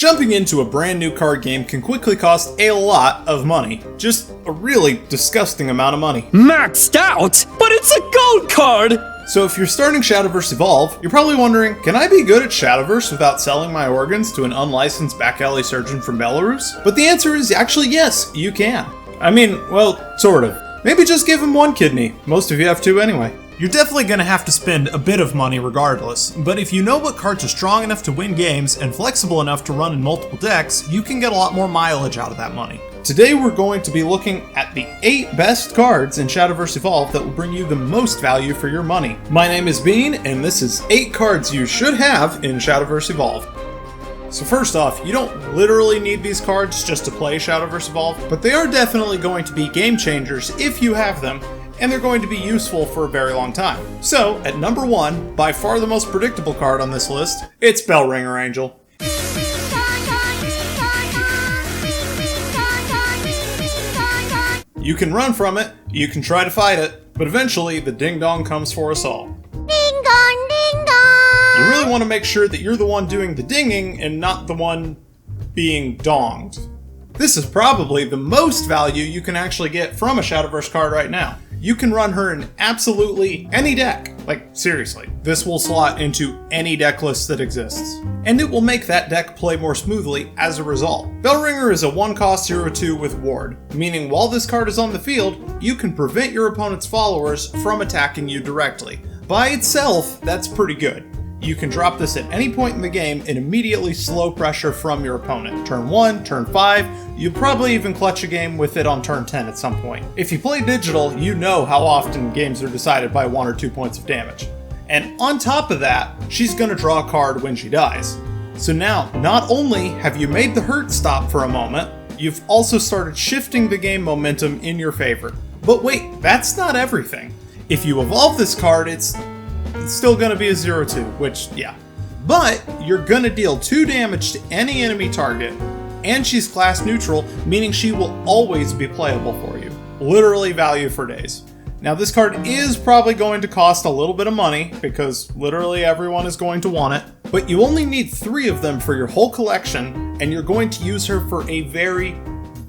Jumping into a brand new card game can quickly cost a lot of money. Just a really disgusting amount of money. Maxed out? But it's a gold card! So if you're starting Shadowverse Evolve, you're probably wondering, can I be good at Shadowverse without selling my organs to an unlicensed back alley surgeon from Belarus? But the answer is actually yes, you can. I mean, well, sort of. Maybe just give him one kidney. Most of you have two anyway. You're definitely going to have to spend a bit of money regardless, but if you know what cards are strong enough to win games and flexible enough to run in multiple decks, you can get a lot more mileage out of that money. Today we're going to be looking at the 8 best cards in Shadowverse Evolve that will bring you the most value for your money. My name is Bean, and this is 8 cards you should have in Shadowverse Evolve. So first off, you don't literally need these cards just to play Shadowverse Evolve, but they are definitely going to be game changers if you have them, and they're going to be useful for a very long time. So, at number 1, by far the most predictable card on this list, it's Bellringer Angel. You can run from it, you can try to fight it, but eventually the ding-dong comes for us all. Ding-dong, ding-dong! You really want to make sure that you're the one doing the dinging and not the one being donged. This is probably the most value you can actually get from a Shadowverse card right now. You can run her in absolutely any deck. Like, seriously. This will slot into any deck list that exists. And it will make that deck play more smoothly as a result. Bellringer is a 1-cost 0/2 with Ward, meaning while this card is on the field, you can prevent your opponent's followers from attacking you directly. By itself, that's pretty good. You can drop this at any point in the game and immediately slow pressure from your opponent. Turn 1, turn 5, you'll probably even clutch a game with it on turn 10 at some point. If you play digital, you know how often games are decided by 1 or 2 points of damage. And on top of that, she's gonna draw a card when she dies. So now, not only have you made the hurt stop for a moment, you've also started shifting the game momentum in your favor. But wait, that's not everything. If you evolve this card, it's still gonna be a 0/2, which, yeah. But you're gonna deal 2 damage to any enemy target, and she's class neutral, meaning she will always be playable for you. Literally value for days. Now this card is probably going to cost a little bit of money, because literally everyone is going to want it, but you only need 3 of them for your whole collection, and you're going to use her for a very,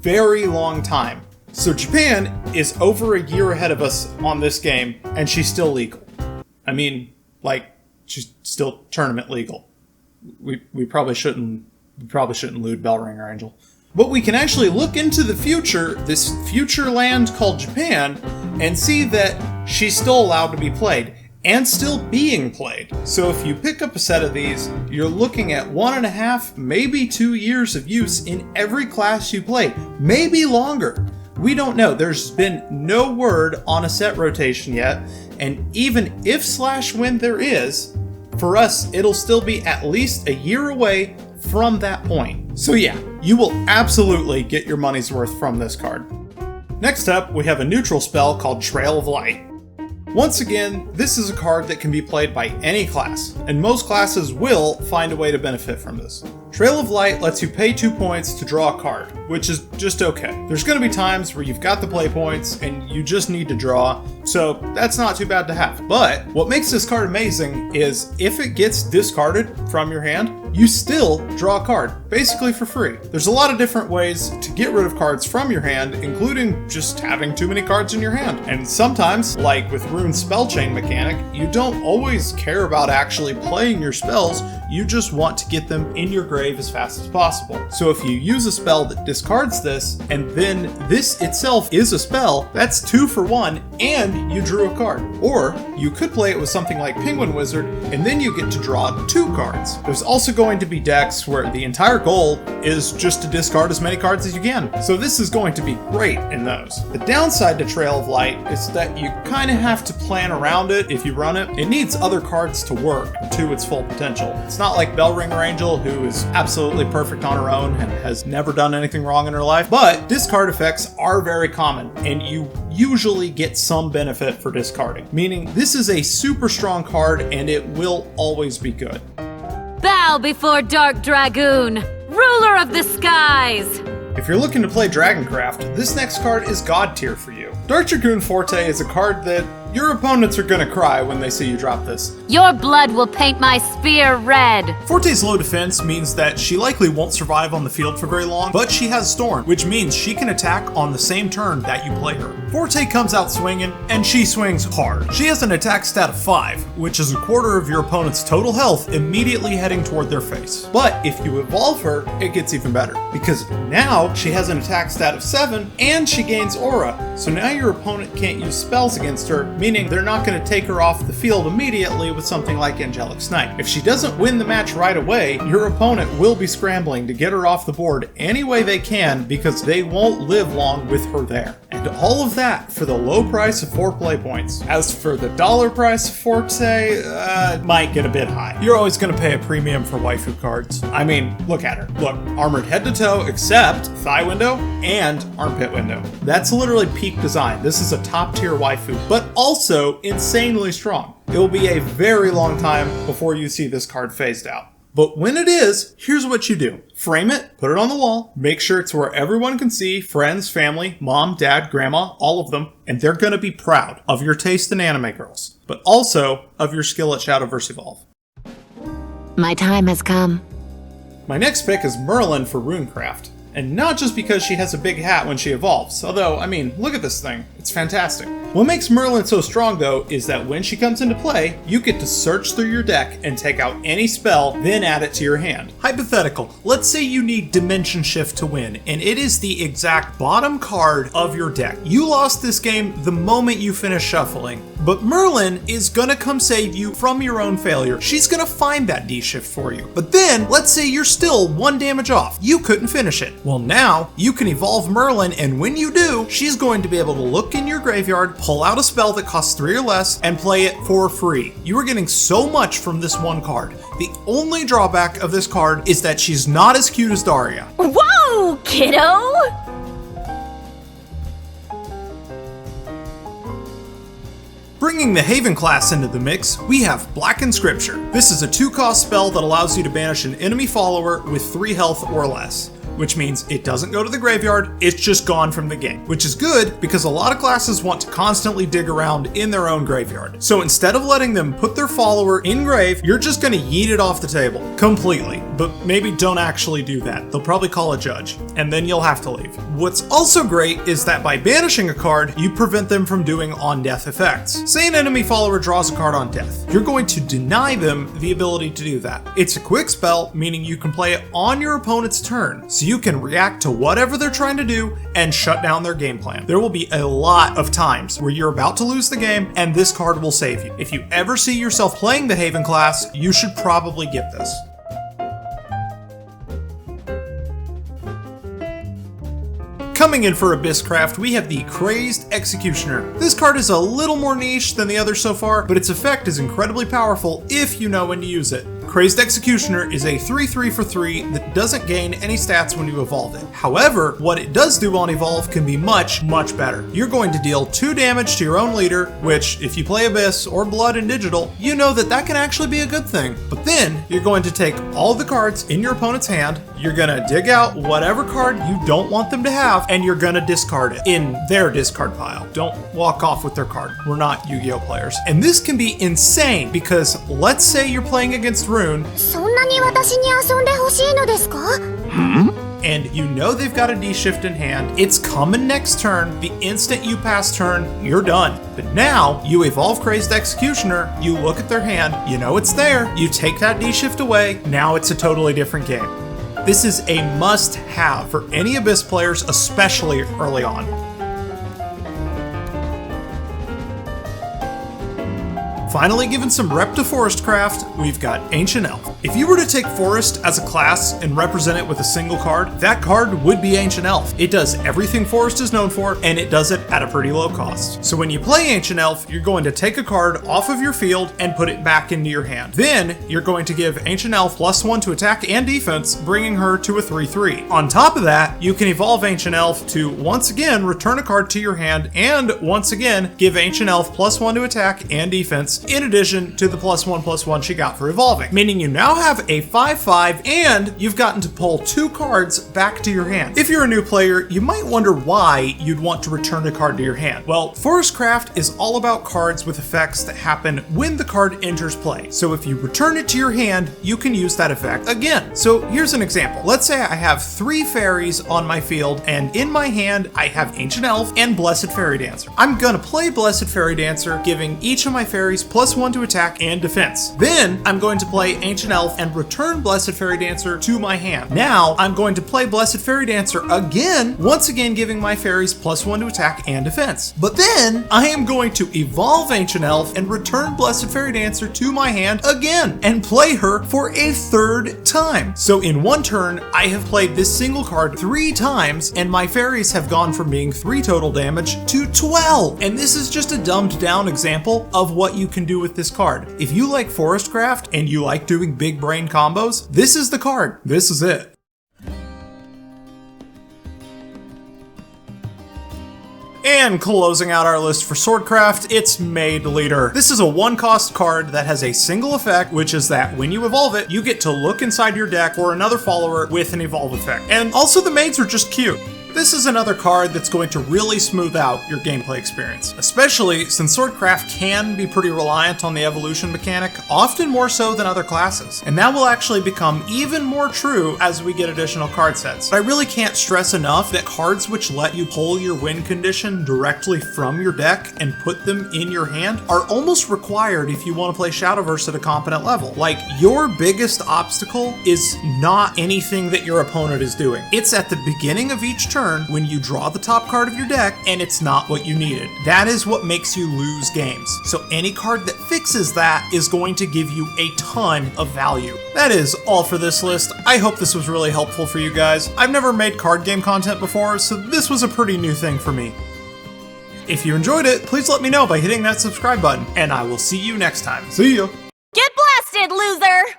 very long time. So Japan is over a year ahead of us on this game, and she's still legal. I mean, like, she's still tournament legal. We probably shouldn't loot Bellringer Angel. But we can actually look into the future, this future land called Japan, and see that she's still allowed to be played, and still being played. So if you pick up a set of these, you're looking at 1.5, maybe 2 years of use in every class you play. Maybe longer. We don't know. There's been no word on a set rotation yet, and even if/when there is, for us, it'll still be at least a year away from that point. So yeah, you will absolutely get your money's worth from this card. Next up, we have a neutral spell called Trail of Light. Once again, this is a card that can be played by any class, and most classes will find a way to benefit from this. Trail of Light lets you pay 2 points to draw a card, which is just okay. There's going to be times where you've got the play points and you just need to draw, so that's not too bad to have. But what makes this card amazing is if it gets discarded from your hand, you still draw a card, basically for free. There's a lot of different ways to get rid of cards from your hand, including just having too many cards in your hand. And sometimes, like with Rune's spell chain mechanic, you don't always care about actually playing your spells, you just want to get them in your grave as fast as possible. So if you use a spell that discards this, and then this itself is a spell, that's 2 for 1, and you drew a card. Or you could play it with something like Penguin Wizard, and then you get to draw 2 cards. There's also going to be decks where the entire goal is just to discard as many cards as you can. So this is going to be great in those. The downside to Trail of Light is that you kind of have to plan around it if you run it. It needs other cards to work to its full potential. It's not like Bellringer Angel, who is absolutely perfect on her own and has never done anything wrong in her life, but discard effects are very common, and you usually get some benefit for discarding, meaning this is a super strong card and it will always be good. Bow before Dark Dragoon, ruler of the skies! If you're looking to play Dragoncraft, this next card is God tier for you. Dark Dragoon Forte is a card that Your opponents are gonna cry when they see you drop this. Your blood will paint my spear red. Forte's low defense means that she likely won't survive on the field for very long, but she has Storm, which means she can attack on the same turn that you play her. Forte comes out swinging, and she swings hard. She has an attack stat of 5, which is a quarter of your opponent's total health immediately heading toward their face. But if you evolve her, it gets even better, because now she has an attack stat of 7, and she gains aura. So now your opponent can't use spells against her, meaning they're not going to take her off the field immediately with something like Angelic Snipe. If she doesn't win the match right away, your opponent will be scrambling to get her off the board any way they can because they won't live long with her there. And all of that for the low price of 4 play points. As for the dollar price of Forte, might get a bit high. You're always going to pay a premium for waifu cards. I mean, look at her. Look, armored head to toe except thigh window and armpit window. That's literally peak design. This is a top tier waifu, but also insanely strong. It will be a very long time before you see this card phased out. But when it is, here's what you do. Frame it, put it on the wall, make sure it's where everyone can see, friends, family, mom, dad, grandma, all of them, and they're gonna be proud of your taste in anime girls, but also of your skill at Shadowverse Evolve. My time has come. My next pick is Merlin for Runecraft. And not just because she has a big hat when she evolves, although, I mean, look at this thing. It's fantastic. What makes Merlin so strong, though, is that when she comes into play, you get to search through your deck and take out any spell, then add it to your hand. Hypothetical, let's say you need Dimension Shift to win, and it is the exact bottom card of your deck. You lost this game the moment you finish shuffling, but Merlin is gonna come save you from your own failure. She's gonna find that D-Shift for you. But then, let's say you're still 1 damage off. You couldn't finish it. Well, now you can evolve Merlin, and when you do, she's going to be able to look in your graveyard, pull out a spell that costs 3 or less, and play it for free. You are getting so much from this one card. The only drawback of this card is that she's not as cute as Daria. Whoa, kiddo! Bringing the Haven class into the mix, we have Blackened Scripture. This is a 2-cost spell that allows you to banish an enemy follower with 3 health or less, which means it doesn't go to the graveyard, it's just gone from the game. Which is good, because a lot of classes want to constantly dig around in their own graveyard. So instead of letting them put their follower in grave, you're just gonna yeet it off the table, completely. But maybe don't actually do that. They'll probably call a judge, and then you'll have to leave. What's also great is that by banishing a card, you prevent them from doing on-death effects. Say an enemy follower draws a card on death. You're going to deny them the ability to do that. It's a quick spell, meaning you can play it on your opponent's turn, so you can react to whatever they're trying to do and shut down their game plan. There will be a lot of times where you're about to lose the game and this card will save you. If you ever see yourself playing the Haven class, you should probably get this. Coming in for Abysscraft, we have the Crazed Executioner. This card is a little more niche than the others so far, but its effect is incredibly powerful if you know when to use it. Crazed Executioner is a 3/3 for 3 that doesn't gain any stats when you evolve it. However, what it does do on evolve can be much, much better. You're going to deal 2 damage to your own leader, which, if you play Abyss or Blood in Digital, you know that that can actually be a good thing. But then, you're going to take all the cards in your opponent's hand, you're gonna dig out whatever card you don't want them to have, and you're gonna discard it in their discard pile. Don't walk off with their card. We're not Yu-Gi-Oh players. And this can be insane because let's say you're playing against Rune, そんなに私に遊んでほしいのですか? and you know they've got a D-Shift in hand, it's coming next turn, the instant you pass turn, you're done. But now, you evolve Crazed Executioner, you look at their hand, you know it's there, you take that D-Shift away, now it's a totally different game. This is a must-have for any Abyss players, especially early on. Finally, given some rep to Forest Craft, we've got Ancient Elf. If you were to take Forest as a class and represent it with a single card, that card would be Ancient Elf. It does everything Forest is known for, and it does it at a pretty low cost. So when you play Ancient Elf, you're going to take a card off of your field and put it back into your hand. Then, you're going to give Ancient Elf +1 to attack and defense, bringing her to a 3/3. On top of that, you can evolve Ancient Elf to once again return a card to your hand, and once again, give Ancient Elf +1 to attack and defense, defense, in addition to the +1/+1 she got for evolving, meaning you now have a 5/5 and you've gotten to pull 2 cards back to your hand. If you're a new player, you might wonder why you'd want to return a card to your hand. Well, Forestcraft is all about cards with effects that happen when the card enters play. So if you return it to your hand, you can use that effect again. So here's an example. Let's say I have 3 fairies on my field, and in my hand I have Ancient Elf and Blessed Fairy Dancer. I'm gonna play Blessed Fairy Dancer, giving each of my fairies +1 to attack and defense. Then I'm going to play Ancient Elf and return Blessed Fairy Dancer to my hand. Now I'm going to play Blessed Fairy Dancer again, once again giving my fairies +1 to attack and defense. But then I am going to evolve Ancient Elf and return Blessed Fairy Dancer to my hand again and play her for a 3rd time. So in one turn, I have played this single card 3 times, and my fairies have gone from being 3 total damage to 12. And this is just a dumbed down example of what you can do with this card. If you like Forestcraft and you like doing big brain combos, this is the card. This is it. And closing out our list for Swordcraft, it's Maid Leader. This is a 1-cost card that has a single effect, which is that when you evolve it, you get to look inside your deck for another follower with an evolve effect. And also the maids are just cute. This is another card that's going to really smooth out your gameplay experience, especially since Swordcraft can be pretty reliant on the evolution mechanic, often more so than other classes. And that will actually become even more true as we get additional card sets. But I really can't stress enough that cards which let you pull your win condition directly from your deck and put them in your hand are almost required if you want to play Shadowverse at a competent level. Like, your biggest obstacle is not anything that your opponent is doing. It's at the beginning of each turn when you draw the top card of your deck and it's not what you needed. That is what makes you lose games. So any card that fixes that is going to give you a ton of value. That is all for this list. I hope this was really helpful for you guys. I've never made card game content before, so this was a pretty new thing for me. If you enjoyed it, please let me know by hitting that subscribe button, and I will see you next time. See ya! Get blasted, loser!